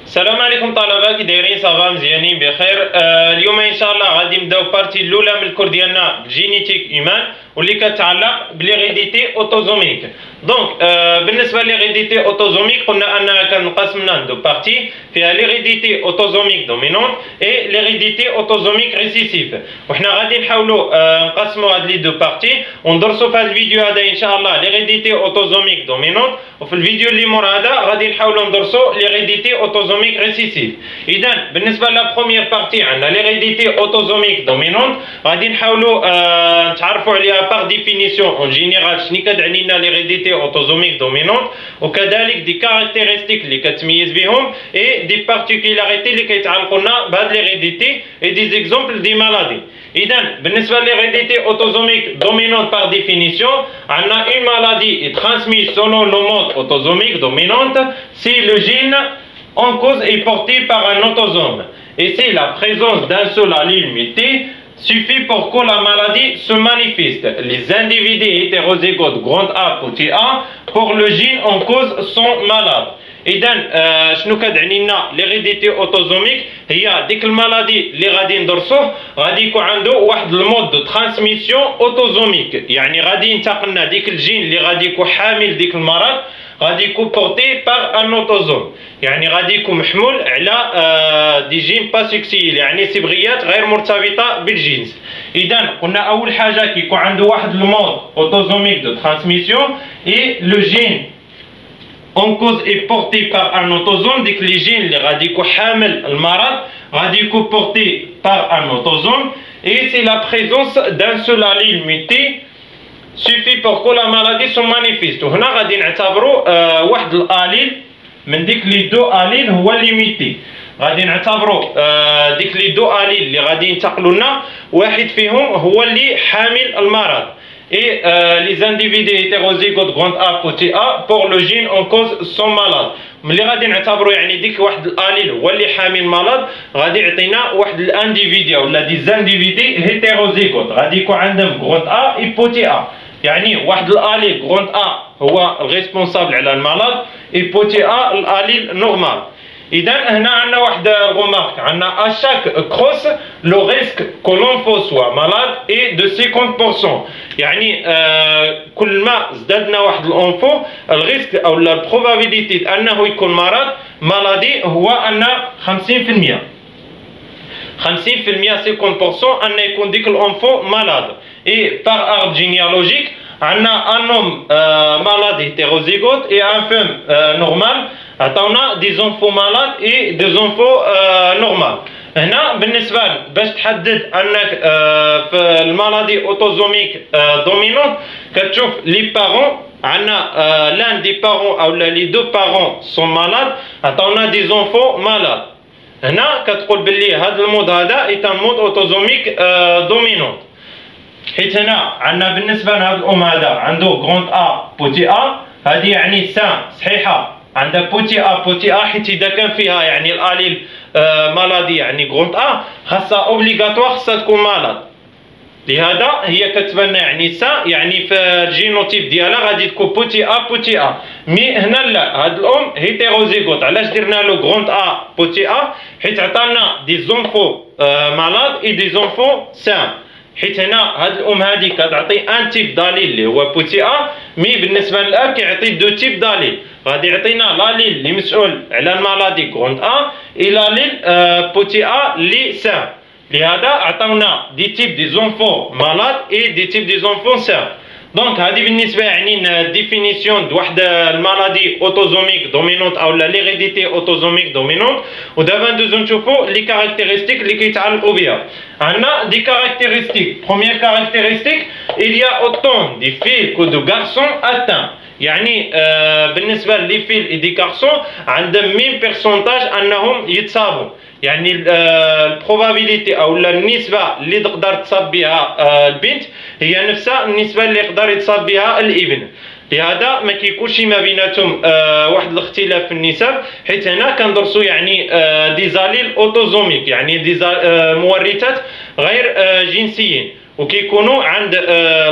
السلام عليكم طلبه، كي دايرين؟ صافا مزيانين بخير. اليوم ان شاء الله غادي نبداو بارتي الاولى من الكور ديالنا بالجينيتيك ايمان، واللي كتعلق بليغيديتي اوتوزوميك. دونك بالنسبه لليغيديتي اوتوزوميك قلنا انها كنقسمنا لدو بارتي، فيها ليغيديتي اوتوزوميك دومينونت اي ليغيديتي اوتوزوميك ريسيسيف. وحنا غادي نحاولوا نقسموا هاد لي دو بارتي وندرسوا في هذا الفيديو هذا ان شاء الله ليغيديتي اوتوزوميك دومينونت، وفي الفيديو اللي مور هذا غادي نحاولوا ندرسوا ليغيديتي اوتوزوميك ريسيسيف. اذا بالنسبه لا بروميير بارتي عندنا ليغيديتي اوتوزوميك دومينونت، غادي نحاولوا نتعرفوا عليها باغ ديفينيسيون اون جينيرال شنو كتعني لنا ليغيديتي اوتوزوميك دومينونت، وكذلك دي كاركتيرستيك اللي كتميز بهم اي دي بارتيكولاريتي اللي كيتعلقوا لنا بهاد ليغيديتي اي دي زيكزامبل دي مالادي. اذا بالنسبه لليغيديتي اوتوزوميك دومينونت باغ ديفينيسيون عندنا une maladie est transmise selon le mode autosomique dominante si le gène en cause est porté par un autosome et si la présence d'un seul allèle muté suffit pour que la maladie se manifeste. Les individus hétérozygotes grand A petit A pour le gène en cause sont malades. اذا شنو كتعني لنا ليغيديتي اوتوزوميك؟ هي ديك المالادي اللي غادي ندرسوه غادي يكون عنده واحد المود دو ترانسميسيون اوتوزوميك، يعني غادي ينتقل لنا ديك الجين اللي غادي يكون حامل ديك المرض غادي يكون بورتي باغ ان اوتوزوم، يعني غادي يكون محمول على دي جين با سكسيل، يعني صبغيات غير مرتبطه بالجنس. اذا قلنا اول حاجه كيكون عنده واحد المود اوتوزوميك دو ترانسميسيون اي لو جين en cause est porté par un autosome. Dès que les gènes les radicaux hamel le marad radicaux portés par un autosome et c'est la présence d'un seul allèle muté suffit pour que la maladie se manifeste. وهنا غادي نعتبروا واحد الاليل من ديك لي دو اليل هو اللي ميتي، غادي نعتبروا ديك لي دو اليل اللي غادي ينتقلوا لنا واحد فيهم هو اللي حامل المرض. Et les individus hétérozygotes grand A petit A pour le gène en cause sont malades. ملي غادي نعتبروا يعني ديك واحد الاليل هو اللي حامل مرض غادي يعطينا واحد الانديفيديا ولا دي زانديفيدي هيتيروزيغوت غادي يكون عندهم grand A et petit A، يعني واحد الاليل grand A هو الريسبونسابل على المرض et petit A الاليل نورمال. إذا هنا عندنا واحد الغومارك، عندنا اشاك كروس لو ريسك كو لونفو سوا مالاد اي دو 50%، يعني كل ما زدنا واحد الانفو الريسك او البروبابيليتي انه يكون مرض مالادي هو ان 50%، 50% 50% ان يكون ديك الانفو مالاد. اي باغ ارب جينيالوجيك عندنا ان نوم مالاد هيتيروزيغوت اي ان فيم نورمال، عطاونا دي زونفو مالاد اي دي زونفو نورمال. هنا بالنسبه باش تحدد انك في المالادي اوتوزوميك دومينونت كتشوف لي بارون عندنا لان دي بارون او لي دو بارون سون مالاد عطاونا دي زونفو مالاد. هنا كتقول باللي هذا المود هذا ايتان مود اوتوزوميك دومينونت، حيت هنا عندنا بالنسبه لهذا الام هذا عنده غروند ا بوتي ا، هذه يعني سان صحيحه عندها بوتي ا بوتي ا، حيت اذا كان فيها يعني الاليل مالادي يعني غروند ا خاصها اوبليغاتوار خاصها تكون مالاد، لهذا هي كتبان يعني سا يعني في الجينوتيب ديالها غادي تكون بوتي ا بوتي ا. مي هنا لا، هاد الام هيتيروزيغوت. علاش درنا له غروند ا بوتي ا؟ حيت عطانا دي زونفو مالاد اي دي زونفو سان، حيت هنا هاد الام هادي كتعطي ان تيب داليل اللي هو بوتي ا، مي بالنسبه للاب كيعطي دو تيب داليل، غادي يعطينا لاليل اللي مسؤول على المالادي غروند ا اي لاليل بوتي ا لي سان، لهذا عطاونا دي تيب دي زونفو مالاد اي دي تيب دي زونفو سان. دونك هذه بالنسبه يعني ديفينيسيون واحد المالادي اوتوزوميك دومينونت او ليغيديتي اوتوزوميك دومينونت. ودابا ندوزو نشوفو لي كاركتيرستيك اللي كيتعلقوا بها. عندنا دي كاركتيرستيك. بروميير كاركتيرستيك il y a autant de filles que de garçons atteints، يعني بالنسبه لي فيل اي دي كارسون عندهم مين بيرسونتاج انهم يتصابوا، يعني البروبابيليتي او النسبه اللي تقدر تصاب بها البنت هي نفسها النسبه اللي يقدر يتصاب بها الابن، لهذا ما كيكونش ما بيناتهم واحد الاختلاف في النسب، حيت هنا كندرسوا يعني دي زاليل اوتوزوميك، يعني دي مورثات غير جنسيين، وكيكونوا عند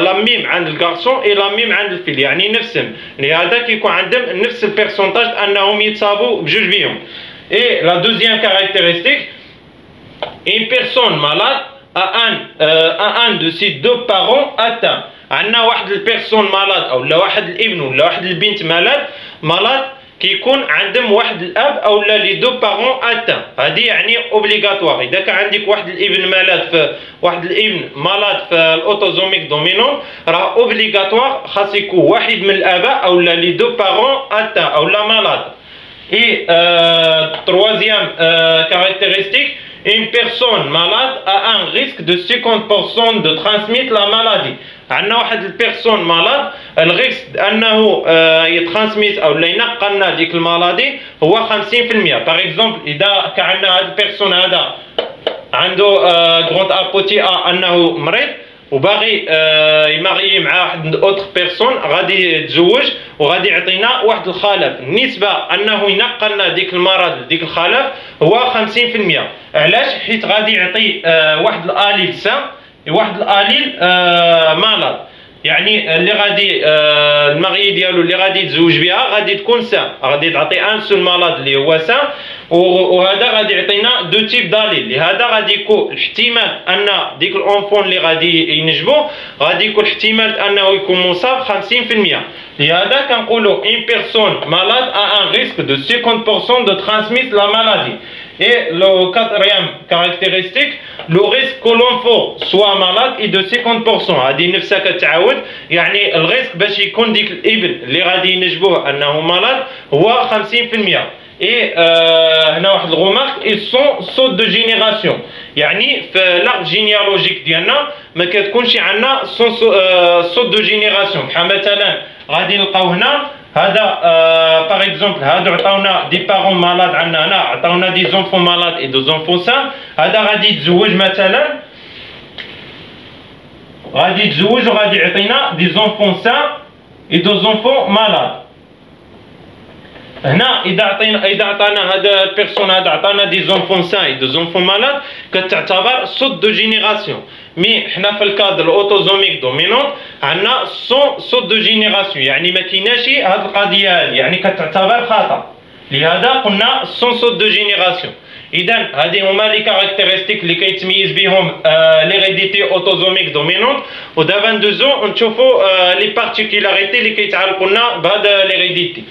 لا ميم عند الكارسون اي لا ميم عند الفيل، يعني نفسهم، لهذا كيكون عندهم نفس البيرسونتاج انهم يتصابوا بجوج بيهم. Et la deuxième caractéristique, une personne malade a un de ses deux parents atteint. عندنا واحد البيرسون مالاد او لا واحد الابن ولا واحد البنت مالاد كيكون عندهم واحد الاب او لا لي دو بارون اتان. هذه يعني اوبليغاتوار. اذا كان عندك واحد الابن مالاد في الاوتوزوميك دومينون راه اوبليغاتوار خاص يكون واحد من الاباء او لا لي دو بارون اتان او لا مالاد. Et troisième caractéristique, une personne malade a un risque de 50% de transmettre la maladie. عندنا واحد البيرسون مالاد الريسك انه يترانسميت او لا ينقلنا ديك المالادي هو 50%. باغ اكزومبل اذا كان عندنا هذا البيرسون هذا عنده غروند ابوتي انه مريض وباغي يماري مع واحد اوتر بيرسون غادي يتزوج وغادي يعطينا واحد الخلف، النسبه انه ينقلنا ديك المرض ديك الخلف هو 50%. علاش؟ حيت غادي يعطي واحد الاليل سان واحد الاليل مالاد، يعني اللي غادي المغي ديالو اللي غادي يتزوج بها غادي تكون سان، غادي تعطي ان سول مالاد اللي هو سان، وهذا غادي يعطينا دو تيب داليل. لهذا غادي يكون الاحتمال ان ديك الانفون اللي غادي ينجبوه غادي يكون احتمال انه يكون مصاب 50%. لهذا كنقولوا une personne malade a un risque de 50% de transmettre la maladie. Et le quatrième caractéristique, le risque que l'enfant soit malade est de 50%. هذه نفسها كتعاود، يعني الريسك باش يكون ديك الابن اللي غادي ينجبوه انه مالاد هو 50%. Et هنا واحد الغومارك ils sont saut de génération، يعني في l'arbre généalogique ديالنا ما كتكونش عندنا saut de génération. بحال مثلا غادي نلقاو هنا هذا باغ اكزومبل هادو عطاونا دي بارون مالاد، عندنا هنا عطاونا دي زونفون مالاد اي دو زونفون سان. هذا غادي يتزوج مثلا غادي يتزوج وغادي يعطينا دي زونفون سان اي دو زونفون مالاد. هنا اذا عطانا هذا البيرسون هذا عطانا دي زونفون سان اي دو زونفون مالاد كتعتبر صوت دو جينيراسيون. مي حنا في الكادر الاوتوزوميك دومينون عندنا صوت دو جينيراسيون، يعني ما كايناش هذه القضيه هذه، يعني كتعتبر خطا. لهذا قلنا صوت دو جينيراسيون. اذا هذه هما لي كاركتيرستيك اللي كيتميز بهم ليريديتي اوتوزوميك دومينونت. ودابا ندوزو نشوفوا لي بارتيكولاريتي اللي كيتعلقوا لنا بهذا ليريديتي.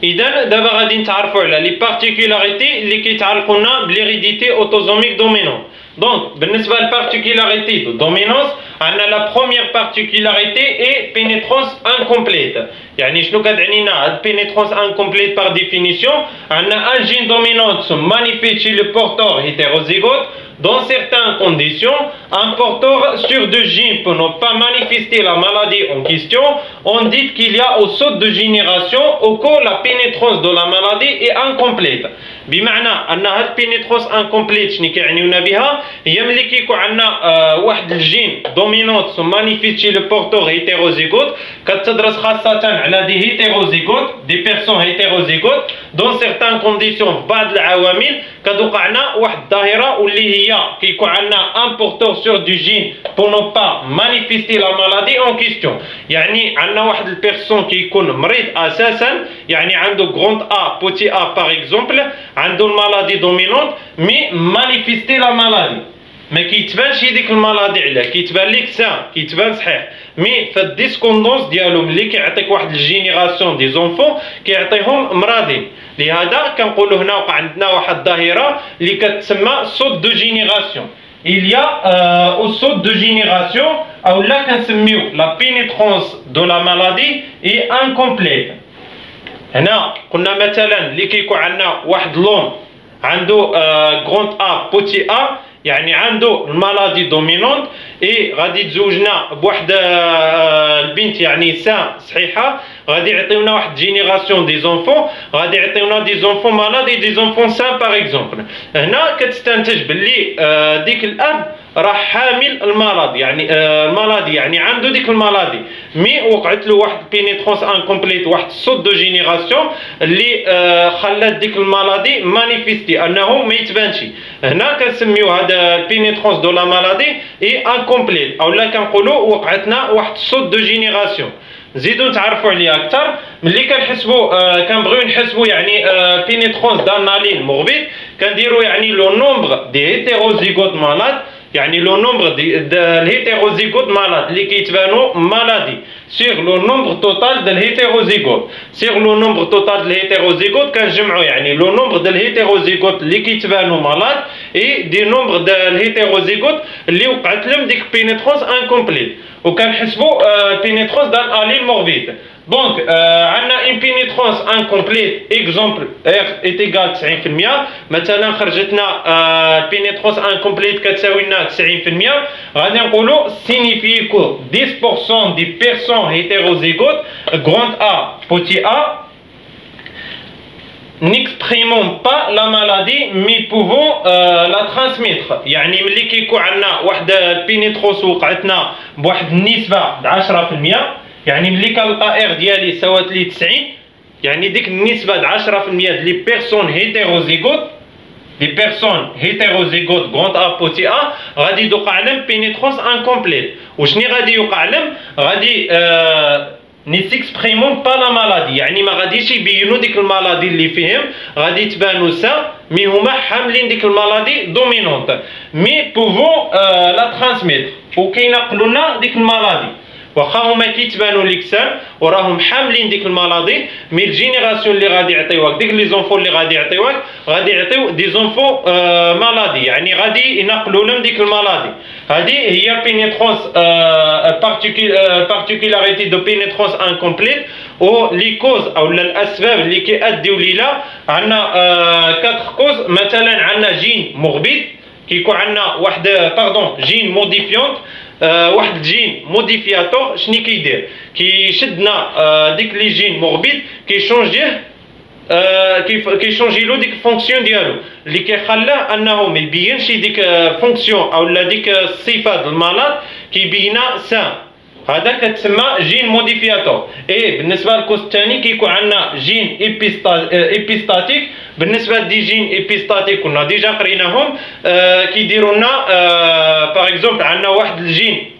إذا دابا غادي نتعرفوا على لي بارتيكولاريتي اللي كيتعلقوا لنا بليريديتي اوتوزوميك دومينون. دونك بالنسبه للبارتيكولاريتي دو دومينونس عندنا لا بروميير بارتيكولاريتي اي بينيترونس انكومبليت. يعني شنو كتعني لنا هاد بينيترونس انكومبليت؟ بار ديفينيسيون عندنا ان جين دومينونت مانيفيست chez le porteur hétérozygote. Dans certaines conditions, un porteur sur deux gènes peut ne pas manifester la maladie en question. On dit qu'il y a au saut de génération au cours la pénétrance de la maladie est incomplète. بمعنى ان هاد البينيترونس انكومبليت شنو كيعنيونا بها؟ هي ملي كيكون عندنا واحد الجين دومينونت سو مانيفيست شي لو بورتور هيتيروزيغوت. كتدرس خاصه على دي هيتيروزيغوت دي بيرسون هيتيروزيغوت دون سيغتان كونديسيون. في بعض العوامل كتوقع لنا واحد الظاهره واللي هي كيكون عندنا ان بورتور سور دو جين بور نو با مانيفيستي لا مالادي اون كيستيون. يعني عندنا واحد البيرسون كيكون مريض اساسا، يعني عنده غروند ا بوتي ا باغ اكزومبل، عنده المالادي دومينونت مي مانيفيستي لا مالادي ما كيتبانش ديك المالادي عليه، كيتبان ليك سان كيتبان صحيح، مي في الديسكوندونس ديالو ملي كيعطيك واحد الجينيراسيون دي زونفون كيعطيهم مرضين. لهذا كنقولوا هنا وقع عندنا واحد الظاهره اللي كتسمى صوت دو جينيراسيون. il y a au saut de génération او لا كنسميو لا بينيترونس دو لا مالادي اي انكومبليت. هنا قلنا مثلا اللي كيكون عندنا واحد لون عنده غروند ا بوتي ا، يعني عنده المالادي دومينونت اي غادي يتزوجنا بواحد البنت يعني سان صحيحه، غادي يعطيونا واحد جينيراسيون دي زونفون، غادي يعطيونا دي زونفون مالادي دي زونفون سان باغ اكزومبل. هنا كتستنتج باللي ديك الاب راه حامل المرض، يعني المرضي يعني عنده ديك المرضي، مي وقعت له واحد بينيترونس انكومبليت، واحد الصوت دو جينيراسيون اللي خلات ديك المرضي مانيفيستي انه ما يتبانش. هنا كنسميو هذا البينيترونس دو لا مالادي اي انكومبليت، اولا كنقولوا وقعتنا واحد الصوت دو جينيراسيون. نزيدو نتعرفوا عليها اكثر ملي كنحسبوا كنبغيو نحسبوا يعني بينيترونس دانالين موربيد، كنديروا يعني لو نومبر دي هيتيروزيغوت مالاد، يعني لو نومبر دي الهيتيروزيغوت مالاد اللي كيتبانوا مالادي سيغ لو نومبر توتال ديال الهيتيروزيغوت. سيغ لو نومبر توتال ديال الهيتيروزيغوت كنجمعوا يعني لو نومبر ديال الهيتيروزيغوت اللي كيتبانوا مالاد اي دي نومبر ديال الهيتيروزيغوت اللي وقعت لهم ديك بينيترونس انكومبليت، وكنحسبوا بينيترونس دان الين موربيد. دونك عندنا ان بينيترونس انكومبليت اكزومبل ار ايت ايكال 90%، مثلا خرجتنا بينيترونس انكومبليت كتساوي لنا 90%، غادي نقولوا سينيفي كو 10% دي بيرسون هيتيروزيغوت غروند ا بوتي ا n'exprimons pas la maladie mais pouvons la transmettre. يعني ملي كيكون عندنا واحد البينيتروس وقعتنا بواحد النسبه 10%، يعني ملي كنلقى ار ديالي سوات لي 90، يعني ديك النسبه 10% ديال لي بيرسون هيتيروزيغوت، لي بيرسون هيتيروزيغوت غروند ا بوتي ا غادي يوقع لهم بينيترونس انكومبليت. وشني غادي يوقع لهم؟ غادي نيسيكسبريمون با لا مالادي، يعني ما غاديش يبينوا ديك المالادي اللي فيهم، غادي تبانوا سا مي هما حاملين ديك المالادي دومينونت مي بوفون لا ترانسميتر وكينقلوا لنا ديك المالادي. واخا هما كيتبانوا ليكسان وراهم حاملين ديك المالادي، مي الجينيراسيون اللي غادي يعطيوك ديك لي زونفو اللي غادي يعطيوك غادي يعطيو دي زونفو مالادي، يعني غادي ينقلوا لهم ديك المالادي. هذه هي بينيترونس بارتيكولاريتي دو بينيترونس انكومبليت. و لي كوز او الاسباب اللي كيؤديو ليها عندنا 4 كوز. مثلا عندنا جين موربيد، كيكون عندنا واحد جين موديفيونت، واحد الجين موديفياتور شني كيدير؟ كيشدنا ديك لي جين موربيد كيشونجيه كيشونجي له ديك الفونكسيون ديالو اللي كيخلاه انه ما يبينش ديك فونكسيون او ديك الصفه ديال المرض كيبينها سان. هذا كتسمى جين موديفياتور. اي بالنسبه للكوز الثاني كيكون عندنا جين ايبيستاتيك. بالنسبه لدي جين ايبيستاتيك كنا ديجا قريناهم، كيديروا لنا باغ اكزومبل عندنا واحد الجين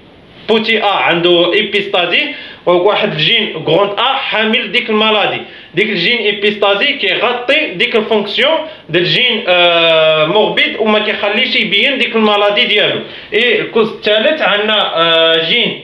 بوتي ا عنده ايبيستازي، وواحد الجين غروند ا حامل ديك المالادي. ديك الجين ايبيستازي كيغطي ديك الفونكسيون ديال الجين موربيد وما كيخليش يبين ديك المالادي ديالو. اي الكوز الثالث عندنا جين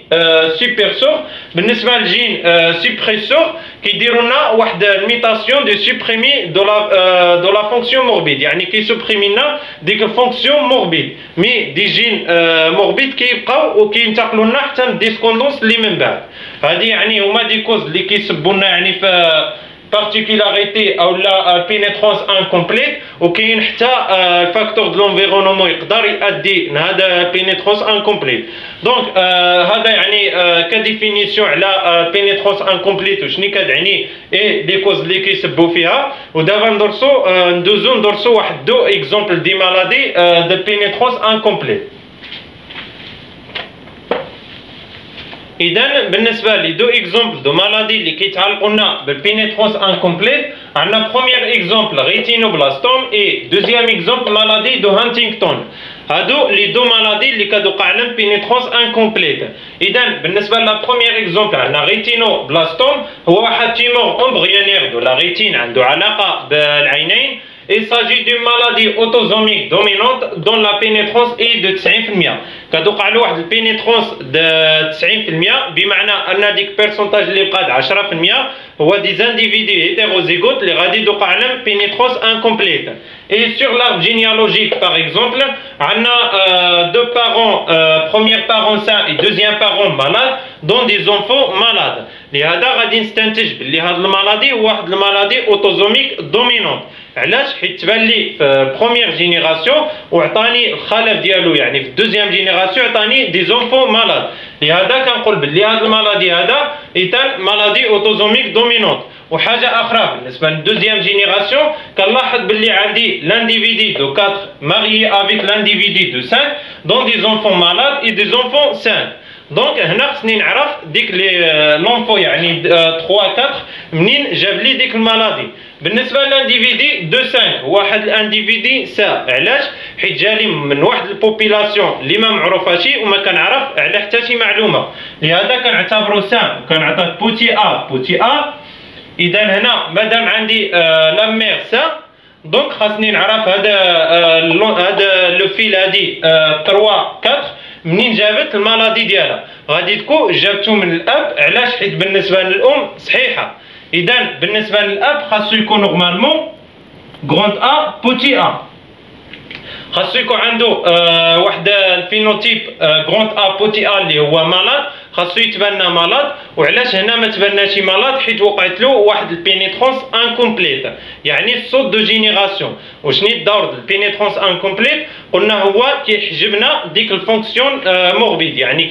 سوبرسور. بالنسبه للجين سوبريسور كيديروا لنا واحد الميتاسيون دو سوبريمي دو لا فونكسيون موربيد، يعني كيسوبريمي لنا ديك الفونكسيون موربيد، مي دي جين موربيد كيبقاو وكينتقلوا لنا حتى الديسكوندونس اللي من بعد. هذه يعني هما دي كوز اللي كيسبوا لنا يعني في بارتيكولاريتي او لا بينيترونس انكومبليت. وكاين حتى الفاكتور دو لونفيرونمون يقدر يؤدي لهذا بينيترونس انكومبليت. دونك هذا يعني كديفينيسيون على بينيترونس انكومبليت وشني كتعني اي لي كوز اللي كيسبوا فيها. ودابا ندوزو ندرسو واحد دو اكزومبل دي مالادي دو بينيترونس انكومبليت. إذا بالنسبة لي دو اكزومبل دو مالادي اللي كيتعلقوا لنا بالبينيترونس انكومبليت، عندنا بروميير اكزومبل ريتينوبلاستوم اي دوزيام اكزومبل مالادي دو هانتينغتون. هادو لي دو مالادي اللي كتوقع لهم بينيترونس انكومبليت. إذا بالنسبة لا بروميير اكزومبل عندنا ريتينوبلاستوم، هو واحد تيمور امبريونير دو لا ريتين عنده علاقة بالعينين. Il s'agit d'une maladie autosomique dominante dont la pénétrance est de 90%. كتوقع له واحد البينيترونس د 90%، بمعنى ان ديك بيرسونتاج اللي بقات 10% هو دي زانديفيدي هيتيروزيغوت اللي غادي توقع لهم بينيترونس انكومبليت. Et sur l'arbre généalogique par exemple عندنا deux parents, premier parent sain et deuxième parent malade dont des enfants malades. لهذا غادي نستنتج بلي هاد المالادي هو واحد المالادي اوتوزوميك دومينونت. علاش؟ حيت تبان لي في بروميير جينيراسيون وعطاني الخلف ديالو، يعني في الدوزيام جينيراسيون عطاني دي زونفون مالاد. لهذا كنقول بلي هاد المالادي هذا ايتال مالادي اوتوزوميك دومينونت. وحاجه اخرى بالنسبه للدوزيام جينيراسيون كنلاحظ باللي عندي لانديفيدي دو 4 marié avec l'individu de 5 dont des enfants malades et des enfants sains. دونك هنا خصني نعرف ديك لونفو يعني 3 4 منين جاب لي ديك المالادي. بالنسبه للانديفيدي دو 5 واحد الانديفيدي سا، علاش؟ حيت جالي من واحد البوبيلاسيون اللي ما معروفاش وما كنعرف على حتى شي معلومه، لهذا كنعتبرو سا وكنعطيه بوتي ا. اذا هنا مادام عندي لا مير سا دونك خاصني نعرف هذا لو فيل هادي 3 4 منين جابت المالادي ديالها. غادي تكون جابتو من الاب، علاش؟ حيت بالنسبه للام صحيحه. اذا بالنسبه للاب خاصو يكون نورمالمون غروند ا بوتي ا، خاصو يكون عنده واحد الفينوتيب غروند ا بوتي ا اللي هو مالاد، خاصو يتبنى مالاد. وعلاش هنا ما تبناش مالاد؟ حيت وقعت له واحد البينيترونس انكومبليت، يعني الصوت دو جينيراسيون. وشني الدور البينيترونس انكومبليت؟ قلنا هو كيحجبنا ديك الفونكسيون موربيد، يعني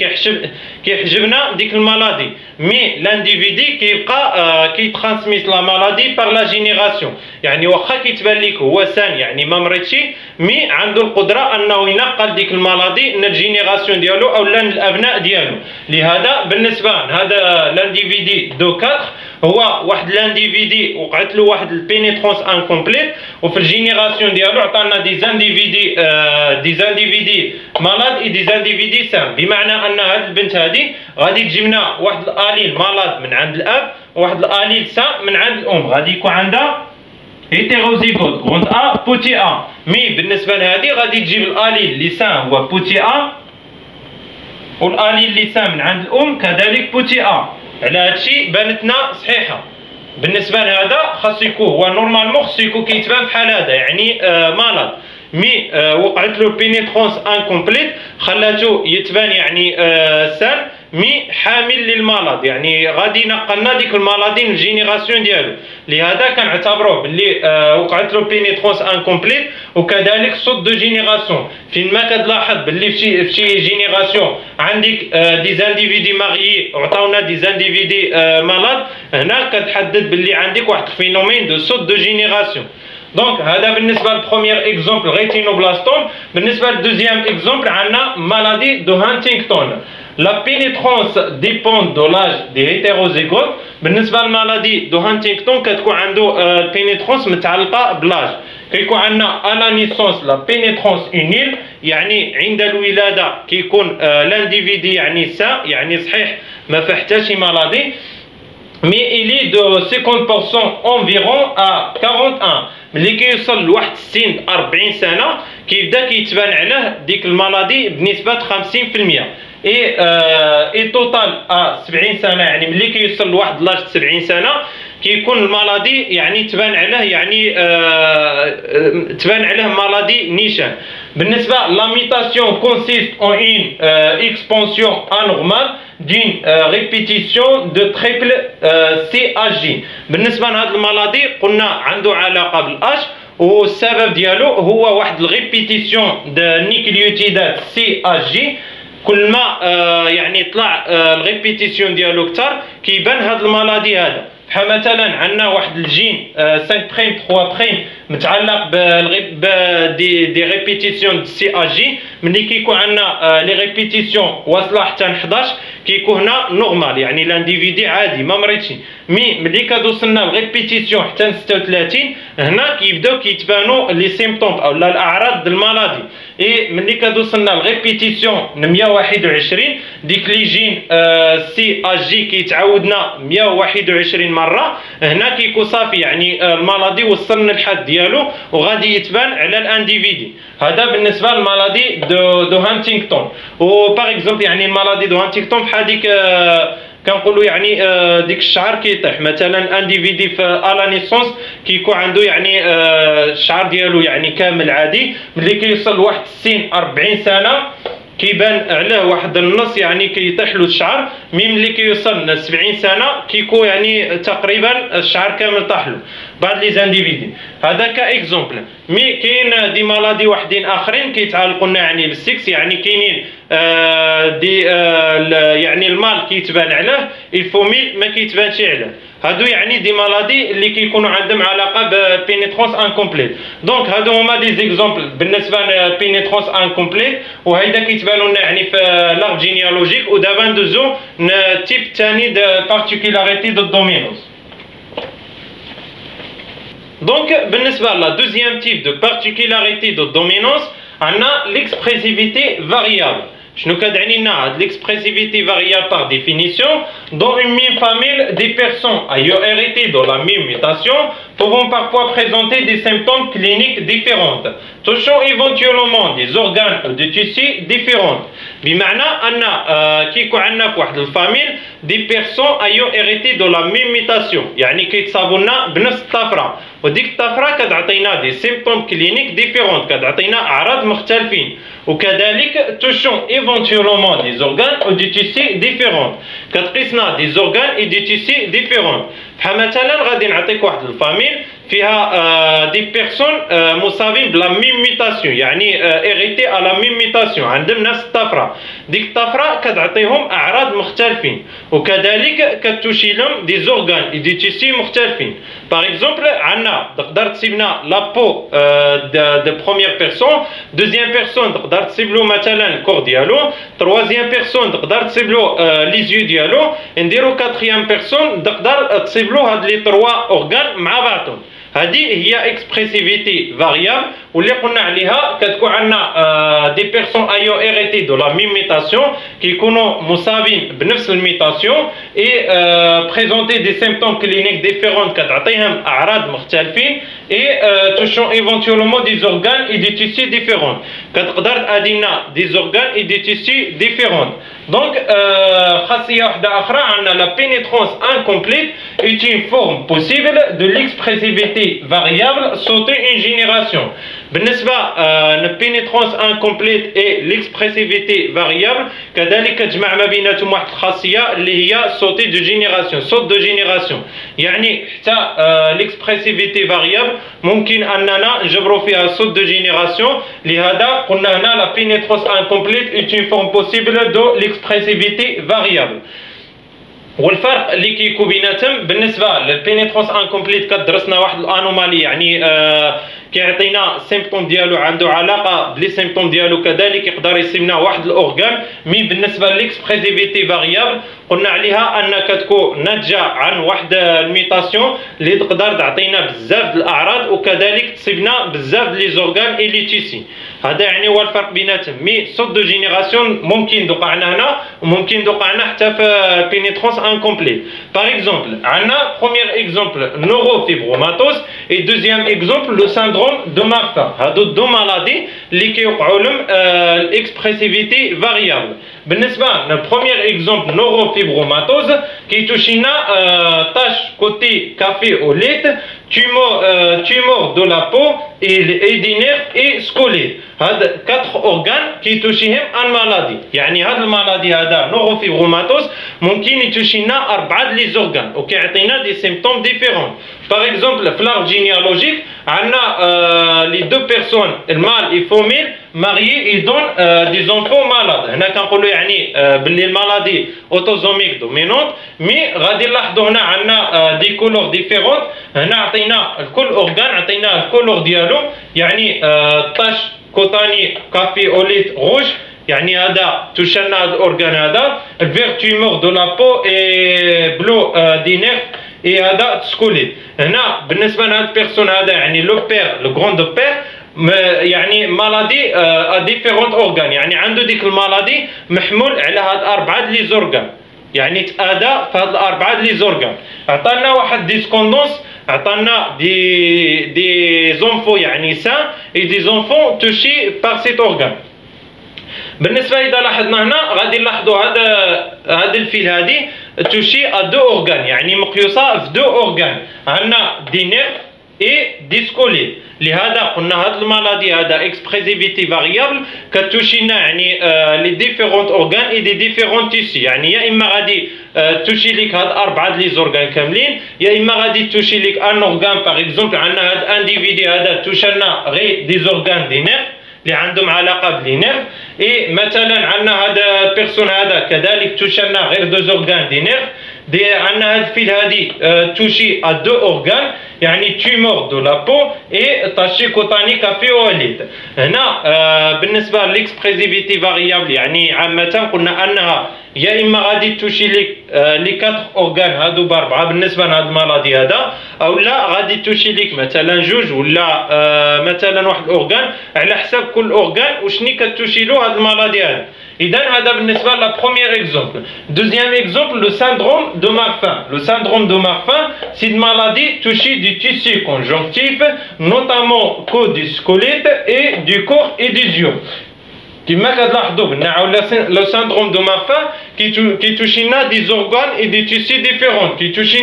كيحجبنا ديك المالادي. مي لانديفيدي كيبقى كيترانسميت لا مالادي بار لا جينيراسيون، يعني واخا كيتبان ليك هو سان يعني ما مريضش، مي عنده القدره انه ينقل ديك المالادي من الجينيراسيون ديالو او للابناء ديالو. لهذا بالنسبه لهذا لانديفيدي دو 4 هو واحد لانديفيدي وقعت له واحد البينيترونس انكومبليت، وفي الجينيراسيون ديالو عطانا دي زانديفيدي مالاد اي دي زانديفيدي سان. بمعنى ان هاد البنت هادي غادي تجيب لنا واحد الاليل مالاد من عند الاب وواحد الاليل سان من عند الام، غادي يكون عندها هيتيروزيغوت غروند ا بوتي ا. مي بالنسبه لهادي غادي تجيب الاليل اللي سان هو بوتي ا، والاليل اللي سان من عند الام كذلك بوتي ا. على هادشي بانتنا صحيحه. بالنسبه لهذا خاصو يكون هو نورمالمون خاصو يكون كيتبان بحال هذا يعني مالاد، مي وقعت له بينيترونس انكومبليت خلاتو يتبان يعني سان مي حامل للمالاد، يعني غادي نقلنا ديك المالادي من الجينيراسيون ديالو. لهذا كنعتبروه باللي وقعت له بينيترونس انكومبليت وكذلك صوت دو جينيراسيون. فين ما كتلاحظ باللي في شي جينيراسيون عندك دي زانديفيدي ماريي وعطاونا دي زانديفيدي مالاد، هنا كتحدد باللي عندك واحد الفينومين دو صوت دو جينيراسيون. دونك هذا بالنسبه للبروميير اكزومبل ريتينوبلاستوم. بالنسبه للدوزيام اكزومبل عندنا مالادي دو هانتينغتون. La pénétrance dépend de l'âge des hétérozygotes. بالنسبة للمالادي دو هانتينغتون كتكون عنده البينيترونس متعلقة بلاج. كيكون عندنا الا نيسونس لا بينيترونس اونيل، يعني عند الولادة كيكون لانديفيدي يعني سا يعني صحيح ما فيه حتى شي مالادي. مي إلي دو 50% انفيرون ا 41 ملي كيوصل لواحد 60 40 سنة كيبدا كيتبان عليه ديك المالادي بنسبة 50%. اي توتال 70 سنه، يعني ملي كيوصل لواحد لاج 70 سنه كيكون المالادي يعني تبان عليه يعني تبان عليه مالادي نيشان. بالنسبه لا ميتاسيون كونسيست اون اون اكسبانسيون انورمال دين ريبيتيسيون دو تريبل سي اش جي. بالنسبه لهاد المالادي قلنا عنده علاقه بالاش، والسبب ديالو هو واحد الريبيتيسيون دو نيكليوتيدات سي اش جي. كل ما يعني طلع الريبيتيسيون ديالو كثر كيبان هاد المالادي هذا. بحال مثلا عندنا واحد الجين 5 بريم 3 بريم متعلق دي ريبيتيسيون سي ا جي. ملي كيكون عندنا لي ريبيتيسيون واصله حتى 11 كيكون هنا نورمال، يعني لانديفيدي عادي ما مريضش. مي ملي كدوصلنا الريبيتيسيون حتى 36 هنا كيبداو كيتبانوا لي سيمبتوم او الاعراض ديال المالادي. اي ملي كدوصلنا الريبيتيسيون 121 ديك لي جين سي ا جي كيتعاودنا 121 مره، هنا كيكون صافي يعني المالادي وصلنا للحد ديالو وغادي يتبان على الانديفيدي. هذا بالنسبه للمالادي دو هانتينغتون. و باغ اكزومبل يعني المالادي دو هانتينغتون بحال ديك كنقولوا يعني ديك الشعر كيطيح. مثلا الانديفيدي في الا نيسونس كيكون عنده يعني الشعر ديالو يعني كامل عادي، ملي كيوصل لواحد 60 40 سنه كيبان عليه واحد النص يعني كيطيح له الشعر. ملي كيوصل ل 70 سنه كيكون يعني تقريبا الشعر كامل طاح له. بعض لي زانديفيدي. هذا كاكزومبل. مي كاين دي مالادي وحدين اخرين كيتعلقوا لنا يعني بالسكس، يعني كاينين يعني المال كيتبان عليه الفوميل ما كيتبانش عليه. هادو يعني دي مالادي اللي كيكونوا عندهم علاقه ببينيترونس انكومبليت. دونك هادو هما دي زيكزومبل بالنسبه لبينيترونس انكومبليت، وهيدا كيتبانوا لنا يعني في لارب جينيالوجيك. ودابا ندوزو تيب ثاني دو بارتيكولاريتي دو دومينوس. دونك بالنسبه لا دوزيام تيب دو بارتيكولاريتي دو دومينوس عندنا ليكسبريسيفيتي فاريابل. شنو كتعني لنا هاد l'expressivité variable par définition? Dans une même famille, des personnes ayant hérité de la même mutation pourront parfois présenter des symptômes cliniques différents, touchant éventuellement des organes ou des tissus différents. بمعنى أن كيكون عندنا في واحد الفاميل دي بيرسون ayant hérité de la même mutation، يعني كيتصابوا لنا بنفس الطفرة، وديك الطفرة كتعطينا دي سيمبتوم كلينيك ديفيرون، كتعطينا أعراض مختلفين، وكذلك touchant éventuellement des organes ou des tissus différents، كتقيسنا des organes et des tissus différents. بحال مثلا غادي نعطيك واحد الفاميل فيها دي بيرسون مصابين بلا ميم ميتاسيون، يعني هيريتي على ميم ميتاسيون، عندهم نفس الطفره. ديك الطفره كتعطيهم اعراض مختلفين، وكذلك كتوشي لهم دي زورغان اي دي تيسي مختلفين. باغ اكزومبل عندنا تقدر تصيبنا لا بو دو بروميير بيرسون، دوزيام بيرسون تقدر تصيب له مثلا الكور ديالو، تروازيام بيرسون تقدر تصيب له لي زيو ديالو، نديرو كاتريام بيرسون تقدر تصيب له هاد لي تروا اورغان مع بعضهم. هذه هي اكسبريسيفيتي فاريابل، واللي قلنا عليها كتكون عندنا دي بيرسون ايو هيريتي دو لا ميم ميتاسيون كيكونوا مصابين بنفس الميتاسيون اي بريزونتي دي سيمبتوم كلينيك ديفيرون كتعطيهم اعراض مختلفين اي توشون ايفونتيولمون دي زورغان اي دي تيسي ديفيرون، كتقدر تادي لنا دي زورغان اي دي تيسي ديفيرون. دونك خاصيه واحده اخرى عندنا لا بينيترونس انكومبليت est une forme possible de l'expressivité variable sauter une génération. بالنسبة للبينيترونس انكومبليت اي ليكسبريسيفيتي فاريابل كذلك كتجمع ما بيناتهم واحد الخاصية اللي هي صوتي دو جينيراسيون، صوت دو جينيراسيون، يعني حتى ليكسبريسيفيتي فاريابل ممكن اننا نجبروا فيها صوت دو جينيراسيون. لهذا قلنا هنا لا بينيترونس انكومبليت est une forme possible de l'expressivité variable. والفرق اللي كيكون بيناتهم بالنسبه للبينيترونس انكومبليت كدرسنا واحد الانومالي، يعني كيعطينا سيمبتوم ديالو عنده علاقه بلي سيمبتوم ديالو كذلك يقدر يصيبنا واحد الاورغان. مي بالنسبه ليكسبريسيفيتي فاريابل قلنا عليها ان كتكون ناتجه عن واحد الميتاسيون اللي تقدر تعطينا بزاف د الاعراض وكذلك تصيبنا بزاف لي زورغان اي لي تيسي. هذا يعني هو الفرق بيناتهم. مي صوت دو جينيراسيون ممكن توقعنا هنا وممكن توقعنا حتى في بينيترونس انكومبليت. باغ اكزومبل عندنا بروميير اكزومبل نوروفيبروماتوز اي دوزيام اكزومبل لو سيندروم دو مارفان. هادو دو مالادي اللي كيوقعوا لهم الاكسبريسيفيتي فاريابل. بالنسبه للبروميير اكزومبل نوروفيبروماتوز كيتوشينا تاش كوتي كافي او ليت tumeur de la peau et des nerfs et squelettes. هاد 4 organes كيتوشيهم ان مالادي، يعني هاد المالادي هذا نوروفيبروماتوز ممكن يتوشينا 4 لي زورغان وكيعطينا دي سيمبتوم ديفيرون. باغ اكزومبل في لارب جينيالوجيك عندنا لي دو بيرسون المال اي فوميل ماريي اي دون دي زونفون مالاد. هنا كنقولوا يعني باللي المالادي اوتوزوميك دومينونت. مي غادي نلاحظوا هنا عندنا دي كولور ديفيرون. هنا عطينا الكل اورغان عطينا الكولور ديالو، يعني طاش كوتاني كافي اوليت روج، يعني هذا توشنا هذا الاورغان هذا الفير تيمور دو لا بو اي بلو دي نيرف اي هذا سكوليت. هنا بالنسبه لهاد البيرسون هذا يعني لو بير لو غروند بير يعني مالادي ديفيرونت اورغان، يعني عنده ديك المالادي محمول على هاد 4 لي زورغان، يعني تأدى في هاد 4 لي زورغان. عطانا واحد ديسكوندونس، عطانا دي زونفو يعني سان اي دي زونفون توشي بار سيت اورغان. بالنسبه اذا لاحظنا هنا غادي نلاحظوا هاد الفيل هادي توشي ا دو اورغان، يعني مقيوسه في 2 اورغان. عندنا دي نيرف اي دي سكوليت. لهذا قلنا هاد المالادي هذا اكسبريسيفيتي فاريابل كتوشينا يعني لي ديفيرونت اورغان اي دي ديفيرونت تيسي، يعني يا اما غادي توشي ليك هاد اربعه لي زورغان كاملين، يا اما غادي توشي ليك ان اورغان. باغ اكزومبل عندنا هاد انديفيدي هذا توشلنا غير دي زورغان دي نيرف اللي عندهم علاقه بلي نيرف، اي مثلا عندنا هذا البيرسون هذا كذلك توشلنا غير دو زورغان دي نيرف. عندنا هاد الفيل هادي توشي ا دو اورغان يعني تيمور دو لا بو اي تاشي كوتانيك في وليد. هنا بالنسبه ليكسبريسيفيتي فاريابل يعني عامه قلنا انها يا اما غادي توشي ليك لي 4 اورغان هادو باربعه بالنسبه لهاد المرضي هذا، او لا غادي توشي ليك مثلا جوج ولا مثلا واحد الاورغان على حساب كل اورغان وشني كتوشي له هاد المرضي هذا. إذا هذا بالنسبة لا بروميير اكزومبل. دوزيام اكزومبل لو syndrome de Marfan. Le syndrome de Marfan, c'est une maladie touchée du tissu conjonctif, notamment du squelette et du corps et des yeux. كما كتلاحظوا le syndrome de Marfan qui touche des organes et des tissus différents, qui touche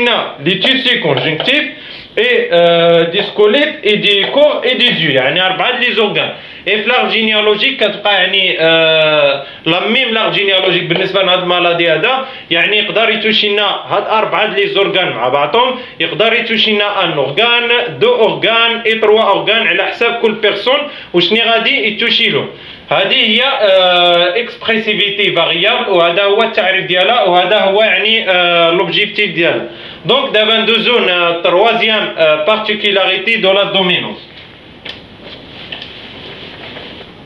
les tissus conjonctifs et des squelettes et des corps et des yeux، يعني أربعة لي زورغان. اي في لارب جينيولوجيك كتبقى يعني لا ميم لارب جينيولوجيك بالنسبه لهاد المالادي هذا، يعني يقدر يتوشينا هاد اربعه لي زورغان مع بعضهم، يقدر يتوشينا ان اورغان دو اورغان اي تروا اورغان على حساب كل بيرسون وشني غادي يتوشيلو. هذه هي اكسبريسيفيتي فاريابل وهذا هو التعريف ديالها وهذا هو يعني لوبجيكتيف ديالها. دونك دابا ندوزو تروازيام بارتيكولاريتي دو لا دومينونس.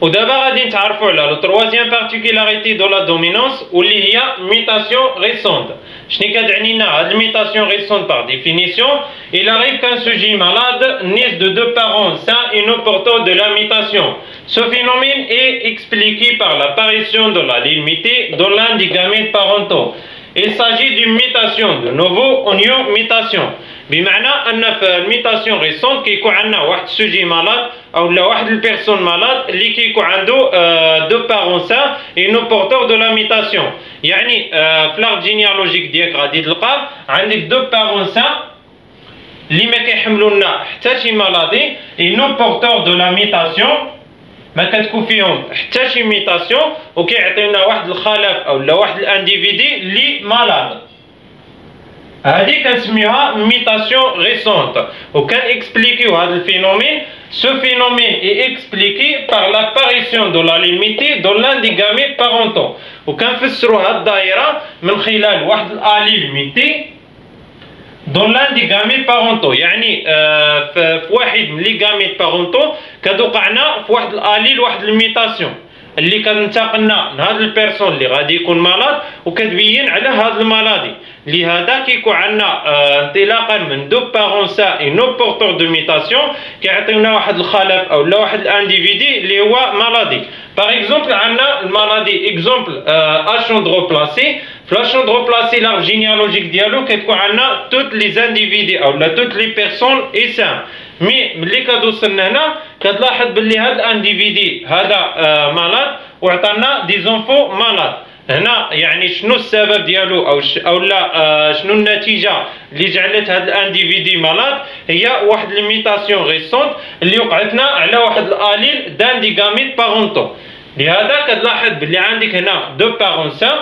ودابا غادي نتعرفوا على لو تروازيام بارتيكولاريتي دو لا دومينونس واللي هي ميتاسيون ريسونت. شنو كتعني لنا هاد الميتاسيون ريسونت؟ باغ ديفينيسيون il arrive qu'un sujet malade naisse de deux parents sains et non porteurs de la mutation. Ce phénomène est expliqué par l'apparition de la limité dans l'un des gamètes parentaux. Il s'agit d'une mutation de nouveau union mutation. بمعنى ان في الميتاسيون ريسونت كيكون عندنا واحد السوجي مالاد او لا واحد البيرسون مالاد اللي كيكون عنده دو بارون سان اي نو بورتور دو لا ميتاسيون. يعني في لارب جينيولوجيك ديالك غادي تلقى عندك دو بارون سان اللي ما كيحملوا لنا حتى شي مالادي اي نو بورتور دو لا ميتاسيون، ما كتكون فيهم حتى شي ميتاسيون وكيعطيونا واحد الخلف او لا واحد الانديفيدي اللي مالاد. هذه كنسميوها ميتاسيون ريسونت وكان اكسبليكيو هذا الفينومين. Ce phénomène est expliqué par l'apparition de la limité dans l'un des gamètes parentaux. وكنفسروا هذه الدائره من خلال واحد الالي ليميتي dans l'un des gamètes parentaux، يعني في واحد من لي gamètes parentaux كتوقعنا في واحد الالي لواحد الميتاسيون اللي كنتقلنا من هذا البيرسون اللي غادي يكون مرض وكتبين على هذا المرضي. لهذا كيكون عندنا انطلاقا من دو بارون سا اي نو بورتور دو ميتاسيون كيعطيونا واحد الخلف او لا واحد الانديفيدي اللي هو مرضي. باغ اكزومبل عندنا المرضي اكزومبل اشوندروبلاسي. في l'achondroplastie l'arbre généalogique ديالو كتكون عندنا توت لي زانديفيدي او لا توت لي بيرسون اي سان. مي ملي كدوصلنا هنا كتلاحظ باللي هذا الانديفيدي هذا مالاد وعطانا دي زونفو مالاد. هنا يعني شنو السبب ديالو او لا شنو النتيجه اللي جعلت هذا الانديفيدي مالاد؟ هي واحد ليميتاسيون ريسونت اللي وقعتنا على واحد الاليل دان دي غاميت بارونتو. لهذا كتلاحظ باللي عندك هنا دو بارون سان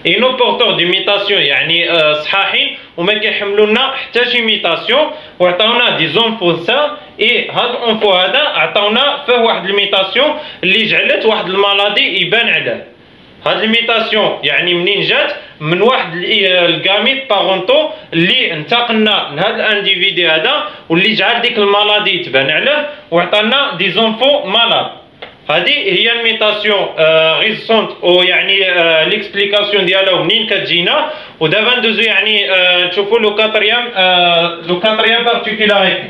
اي نو بورتور دي ميتاسيون يعني صحاحين وما كيحملوا لنا حتى شي ميتاسيون وعطاونا دي زونفو سان اي هاد اونفو هذا عطاونا فيه واحد الميتاسيون اللي جعلت واحد المالادي يبان عليه. هاد الميتاسيون يعني منين جات؟ من واحد الغاميت بارونتو اللي انتقلنا من هاد الانديفيدي هذا واللي جعل ديك المالادي تبان عليه وعطانا دي زونفو مالاد. هذه هي الميتاسيون ريسونت او يعني ليكسبليكاسيون ديالها منين كتجينا. ودابا ندوزو يعني نشوفوا لو كاتريام بارتيكولاريتي.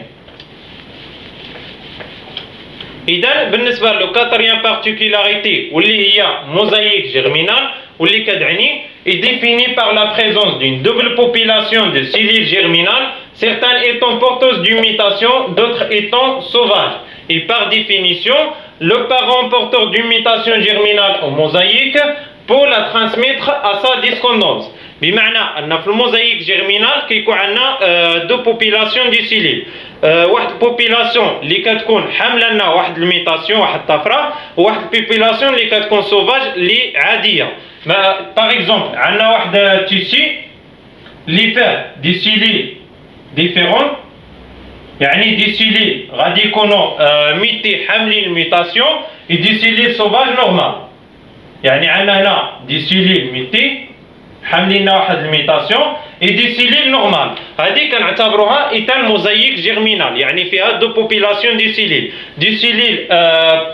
اذا بالنسبه لو كاتريام بارتيكولاريتي واللي هي موزايك جيرمينال واللي كتعني est défini par la présence d'une double population de cellules germinales, certaines étant porteuses d'une mutation, d'autres étant sauvages. Et par définition, le parent porteur d'une mutation germinale ou mosaïque peut la transmettre à sa descendance. بمعنى ان في الموزايك جيرمينال كيكون عندنا دو بوبيلاسيون دي سيليل. واحد البوبيلاسيون اللي كتكون حامله لنا واحد الميتاسيون واحد الطفره، وواحد البوبيلاسيون اللي كتكون سوفاج اللي عاديه. باغ اكزومبل عندنا واحد تيسي اللي فيه دي سيليل ديفيرون، يعني دي سيليل غادي يكونوا ميتي حاملين الميتاسيون، دي سيليل سوفاج نورمال. يعني عندنا هنا دي سيليل ميتي حاملين واحد الميتاسيون دي سيليل نورمال. هذه كنعتبروها ايتان موزايك جيرمينال، يعني فيها دو بوبيلاسيون دي سيليل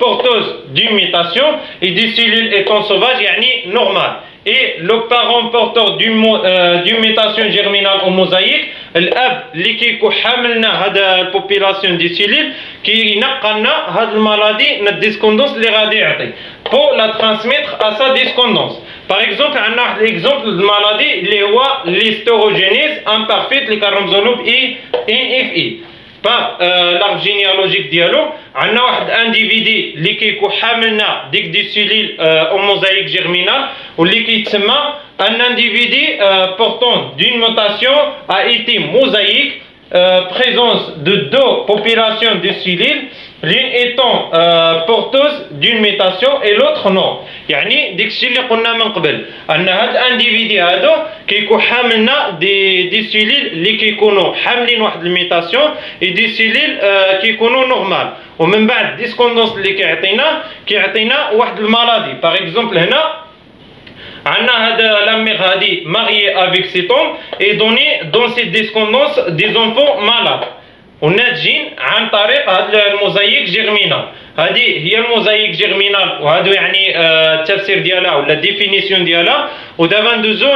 بورتوز دون ميتاسيون دي سيليل ايتون سوفاج يعني نورمال. Et le parent porteur d'une mutation germinale au mosaïque, الاب اللي كيكون حاملنا هاد البوبيلاسيون دي سيليل كينقلنا هاد المالادي الديسكوندونس اللي غادي يعطي pour la transmettre à sa descendance. Par exemple عندنا واحد الاكزومبل المالادي اللي هو l'hystérogenèse imparfaite اللي كنرمزو له ب NFE. l'arbre généalogique ديالو عندنا واحد انديفيدي اللي كيكون حاملنا ديك دي سيليل او موزايك جيرمينال واللي كيتسمى ان انديفيدي portant d'une mutation a été mosaïque, présence de deux populations de cellules, l'une étant porteuse d'une mutation et l'autre non. يعني ديك الشيء اللي قلنا من قبل ان هاد الانديفيدي هادو كيكون حاملنا دي سيليل اللي كيكونوا حاملين واحد الميتاسيون دي سيليل كيكونوا نورمال، ومن بعد ديسكوندونس اللي كيعطينا واحد المالادي. باغ اكزومبل هنا عندنا هاد لاميغ هادي ماريي افيك سيتون اي دوني دون سيت ديسكوندونس دي زونفون مالاد وناتجين عن طريق هاد الموزايك جيرمينال. هذه هي الموزايك جيرمينال، وهادو يعني التفسير ديالها ولا ديفينيسيون ديالها. ودابا ندوزو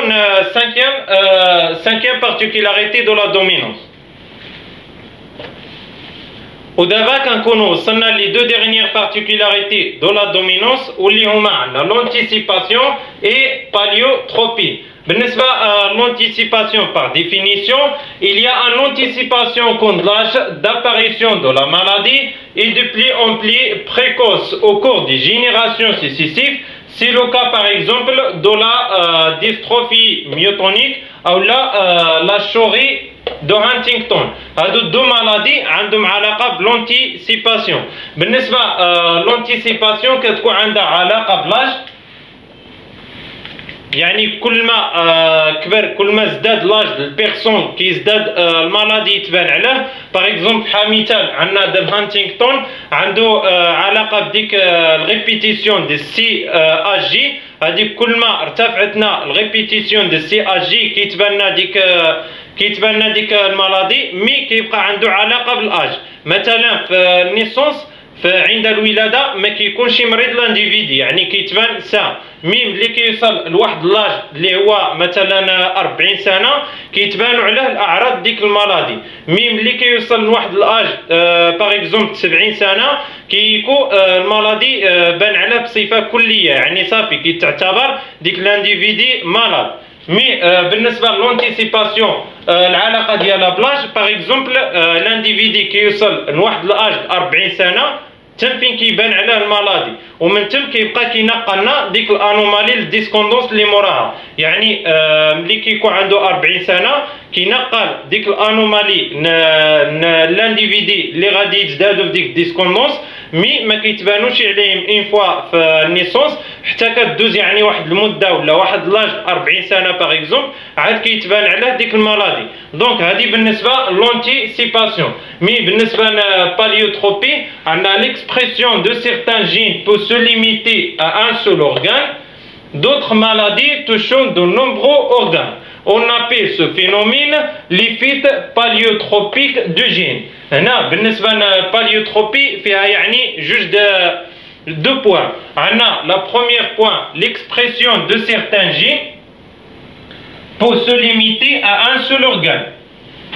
cinquième particularité de la dominance. ودابا كنكونوا وصلنا لي دو ديرنيير بارتيكولاريتي دو لا دومينونس واللي هما عندنا لونتيسيباسيون اي باليوتروبي. بالنسبة à l'anticipation par définition, il y a une anticipation contre l'âge d'apparition de la maladie et de plus en plus précoce au cours des générations successives. C'est le cas par exemple de la dystrophie myotonique ou la chorée de Huntington. هادو دو مالادي عندهم علاقة بالانتيسيباسيون. بالنسبة l'anticipation كتكون عندها علاقة بلاج، يعني كل ما كبر كل ما ازداد لاج البيرسون كيزداد المالادي يتبان عليه. باغ اكزومبل بحال مثال عندنا ديال هانتينغتون عنده علاقه بديك الريبيتيسيون ديال سي اش جي. هذيك كل ما ارتفعتنا الريبيتيسيون ديال سي اش جي كيتبان لنا ديك المالادي، مي كيبقى عنده علاقه بالاج. مثلا في النيسونس فعند الولاده ما كيكونش مريض لانديفيدي، يعني كيتبان سا ميم اللي كيوصل لواحد لاج اللي هو مثلا 40 سنه كيتبانوا عليه الاعراض ديك المالادي. ميم اللي كيوصل لواحد الاج باغ اكزومبل 70 سنه كيكون المالادي بان عليه بصفه كليه، يعني صافي كيتعتبر ديك لانديفيدي مالاد. مي بالنسبه للانتيسيباسيون العلاقه ديالها بلاج، باغ اكزومبل لانديفيدي كيوصل لواحد الاج 40 سنه تم فين كيبان عليه المالادي، ومن تم كيبقى كينقلنا ديك الانومالي الديسكوندونس اللي موراها. يعني ملي كيكون عنده 40 سنه كينقل ديك الانومالي لانديفيدي اللي غادي يتزدادوا في ديك الديسكوندونس، مي ما كيتبانوش عليهم اون فوا في النيسونس حتى كدوز يعني واحد المده ولا واحد لاج 40 سنه باغ اكزومبل عاد كيتبان عليه ديك المالادي. دونك هذه بالنسبه لونتيسيباسيون. مي بالنسبه للباليوتروبي عندنا l'expression de certains gènes peut se limiter à un seul organe, d'autres maladies touchant de nombreux organes. On appelle ce phénomène l'effet paléotropique du gène. هنا بالنسبة للباليوتروبي فيها يعني جوج deux points. عندنا la première point l'expression de certains gènes peut se limiter à un seul organe.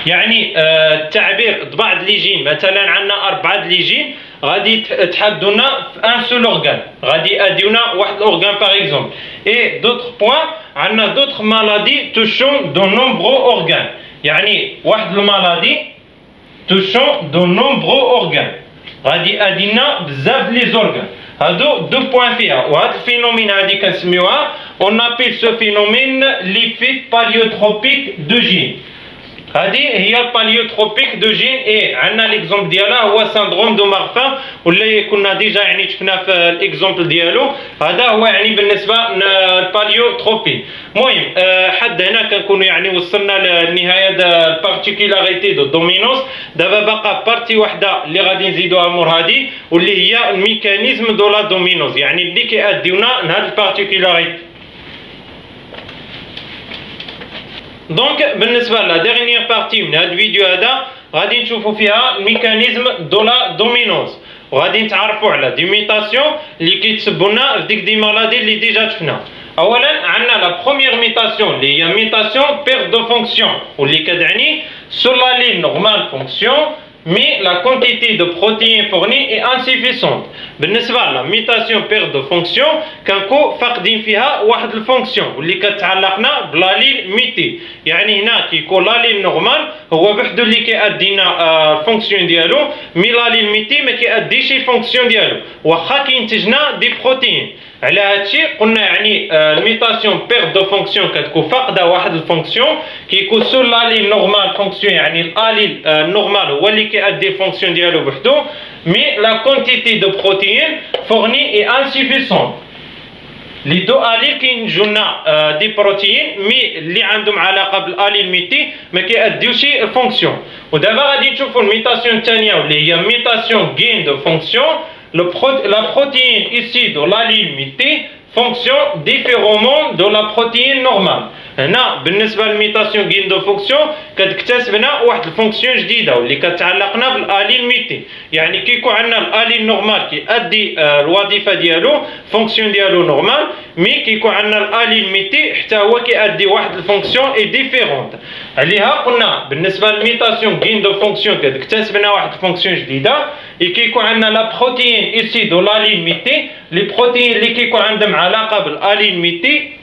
يعني التعبير ببعض لي جين، مثلا عندنا 4 لي جين غادي تحدونا في ان سول اورغان، غادي ياديونا واحد الاورغان باغ اكزومبل. اي دوطخ بوين عندنا دوطخ مالادي توشون دو نومبرو اورغان، يعني واحد المالادي توشون دو نومبرو اورغان غادي يادينا بزاف لي زورغان. هادو دو بوان فيها. وهاد الفينومين هادي كنسميوها اون ابيل سو فينومين ليفيت باليوتروبيك دو جين. هذه هي الباليوتروبيك دو جين. اي عندنا ليكزومبل ديالها هو سندروم دو مارفان، واللي كنا ديجا يعني شفنا في الاكزومبل ديالو. هذا هو يعني بالنسبه للباليوتروبي. المهم حد هنا كنكونوا يعني وصلنا لنهايه البارتيكولاريتي دو دومينوس. دابا باقا بارتي وحده اللي غادي نزيدوها مور هذه، واللي هي الميكانيزم دو لا دومينوس، يعني اللي كيأديونا لهاد البارتيكولاريتي. دونك بالنسبه لا ديرنيير بارتي من هذا الفيديو هذا غادي نشوفوا فيها الميكانيزم دو لا دومينوز، وغادي نتعرفوا على دي ميتاسيون اللي كيتسبوا لنا في ديك دي مالادي اللي ديجا شفنا. اولا عندنا لا بروميير ميتاسيون اللي هي ميتاسيون بير دو فونكسيون، واللي كتعني سور لا لين نورمال فونكسيون mais la quantité de protéines fournies est insuffisante. بالنسبة لا ميتاسيون بير دو فونكسيون كنكون فاقدين فيها واحد الفونكسيون واللي كتعلقنا بلا لين ميتي. يعني هنا كيكون لا لين نورمال هو بحدو اللي كيأدي لنا الفونكسيون ديالو، مي لا لين ميتي ما كيأديش الفونكسيون ديالو واخا كينتجنا دي بروتين. على هادشي قلنا يعني الميتاسيون بير دو فونكسيون كتكون فاقده واحد الفونكسيون، كيكون سور لا لين نورمال فونكسيون، يعني الاليل نورمال هو اللي كيأدي الفونكسيون ديالو بحدو، مي لا كونتيتي دو بروتين فورني اي انسيفيسون. لي دو اليل كينتجو لنا دي بروتين مي اللي عندهم علاقه بالاليل ميتي ما كيأديوش الفونكسيون. ودابا غادي نشوفوا الميتاسيون الثانيه واللي هي ميتاسيون غين دو فونكسيون. La protéine ici de l'allèle muté fonctionne différemment de la protéine normale. هنا بالنسبه للميتاسيون غين دو فونكسيون كتكتسبنا واحد الفونكسيون جديده واللي كتعلقنا بالاليل ميتي. يعني كيكون عندنا الاليل نورمال كيأدي الوظيفه ديالو فونكسيون ديالو نورمال، مي كيكون عندنا الاليل ميتي حتى هو كيأدي واحد الفونكسيون اي ديفيرونت. عليها قلنا بالنسبه للميتاسيون غين دو فونكسيون كتكتسبنا واحد الفونكسيون جديده، كيكون عندنا لا بروتين ايسي دو لاليل ميتي. لي بروتين اللي كيكون عندهم علاقه بالاليل ميتي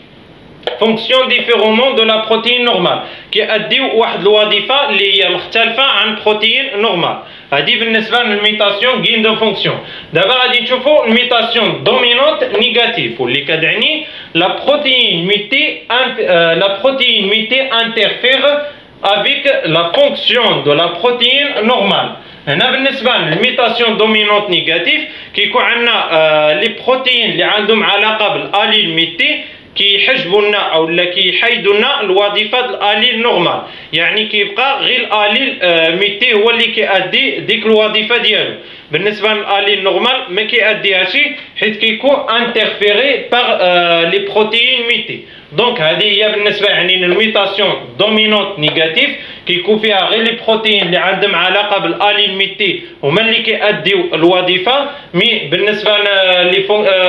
فونكسيون ديفيرمون دو لا بروتين نورمال، كيأديو واحد الوظيفه اللي هي مختلفه عن بروتين نورمال. هذه بالنسبه للميتاسيون غين دو فونكسيون. دابا غادي نشوفوا الميتاسيون دومينونت نيجاتيف واللي كتعني لا بروتين ميتي انترفير avec la fonction de la protéine normale. هنا بالنسبه للميتاسيون دومينونت نيجاتيف كيكون عندنا لي بروتين اللي عندهم علاقه بالاليل ميتي كيحجبوا لنا اولا كيحيدوا لنا الوظيفه ديال الاليل نورمال، يعني كيبقى غير الاليل ميتي هو اللي كيأدي ديك الوظيفه ديالو. بالنسبه للاليل نورمال ما كيأديهاش حيت كيكون انترفيري باغ لي بروتين ميتي. دونك هذه هي بالنسبه يعني للميتاسيون دومينونت نيجاتيف كيكون فيها غير لي بروتين اللي عندهم علاقه بالاليل ميتي هما اللي كيأديو الوظيفه، مي بالنسبه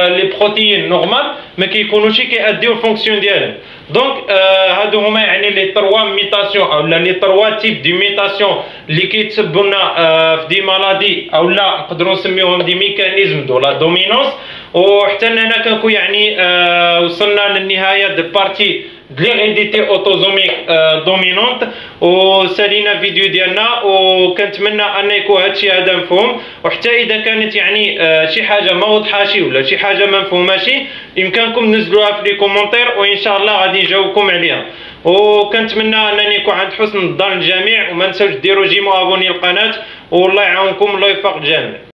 لي بروتين نورمال ما كيكونوش كيأديو الفونكسيون ديالهم. دونك هادو هما يعني لي 3 ميتاسيون اولا لي 3 تيب دي ميتاسيون اللي كيتسبوا لنا في دي مالادي اولا نقدروا نسميوهم دي ميكانيزم دو لا دومينونس. وحتى هنا كنكون يعني وصلنا للنهايه ديال بارتي دي ليريديتي اوتوزوميك دومينونت، وسالينا الفيديو ديالنا، وكنتمنى ان يكون هادشي هذا مفهوم. وحتى اذا كانت يعني شي حاجه ما وضحاش ولا شي حاجه ما مفهوماش يمكنكم تنزلوها في لي كومونتير وان شاء الله غادي نجاوبكم عليها. وكنتمنى انني نكون عند حسن الظن الجميع، وما نساوش ديروا جيمو ابوني القناه، والله يعاونكم الله يوفق الجميع.